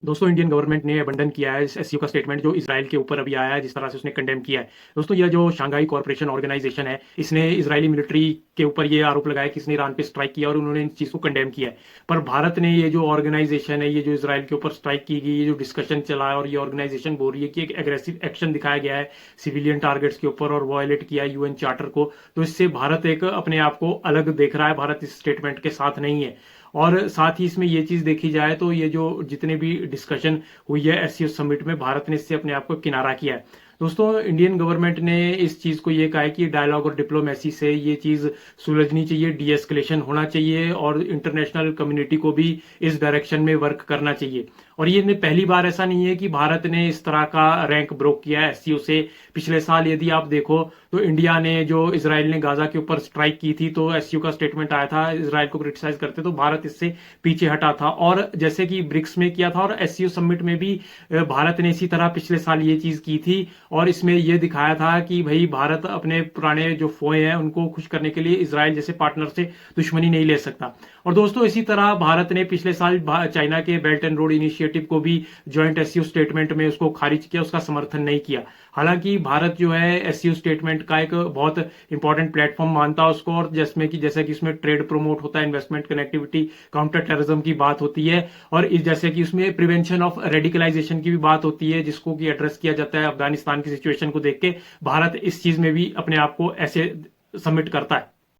दोस्तों Indian government ने abandon किया है इस एससीओ का स्टेटमेंट जो इजराइल के ऊपर अभी आया है, जिस तरह से उसने कंडेम किया है। दोस्तों यह जो शंघाई कॉर्पोरेशन ऑर्गेनाइजेशन है, इसने इजरायली मिलिट्री के ऊपर ये आरोप लगाया कि इसने ईरान पे स्ट्राइक किया और उन्होंने इस चीज़ को कंडेम किया है। पर भारत ने ये जो ऑर्गेनाइजेशन है, ये जो इजराइल के ऊपर स्ट्राइक की गई, ये जो डिस्कशन चला है और ये ऑर्गेनाइजेशन बोल रही है कि एक एग्रेसिव एक्शन दिखाया गया है सिविलियन टारगेट्स के ऊपर और वायलेट किया है यूएन चार्टर को। तो इससे भारत एक अपने आप को अलग देख रहा है, भारत इस स्टेटमेंट के साथ नहीं है। और साथ ही इसमें ये चीज देखी जाए तो ये जो जितने भी डिस्कशन हुई है एससीओ समिट में, भारत ने इससे अपने आप को किनारा किया है। दोस्तों इंडियन गवर्नमेंट ने इस चीज को ये कहा है कि डायलॉग और डिप्लोमेसी से ये चीज सुलझनी चाहिए, डी एस्केलेशन होना चाहिए और इंटरनेशनल कम्युनिटी को भी इस डायरेक्शन में वर्क करना चाहिए। और ये पहली बार ऐसा नहीं है कि भारत ने इस तरह का रैंक ब्रोक किया है एससीओ से। पिछले साल यदि आप देखो तो इंडिया ने जो इजराइल ने गाजा के ऊपर स्ट्राइक की थी तो एससीओ का स्टेटमेंट आया था इजराइल को क्रिटिसाइज करते, तो भारत इससे पीछे हटा था। और जैसे कि ब्रिक्स में किया था और एससीओ समिट में भी भारत ने इसी तरह पिछले साल ये चीज की थी और इसमें यह दिखाया था कि भाई भारत अपने पुराने जो फोए हैं उनको खुश करने के लिए इजराइल जैसे पार्टनर से दुश्मनी नहीं ले सकता। और दोस्तों इसी तरह भारत ने पिछले साल चाइना के बेल्ट एंड रोड इनिशिएटिव को भी ज्वाइंट एससीओ स्टेटमेंट में उसको खारिज किया, उसका समर्थन नहीं किया। हालांकि भारत जो है एससीओ स्टेटमेंट का एक बहुत इंपॉर्टेंट प्लेटफॉर्म मानता है उसको, और जैसे कि इसमें ट्रेड प्रमोट होता है, इन्वेस्टमेंट, कनेक्टिविटी, काउंटर टेररिज्म की बात होती है और जैसे कि उसमें प्रिवेंशन ऑफ रेडिकलाइजेशन की भी बात होती है जिसको कि एड्रेस किया जाता है अफगानिस्तान की सिचुएशन को देख के। भारत इस चीज में भी अपने आप को ऐसे सबमिट करता है।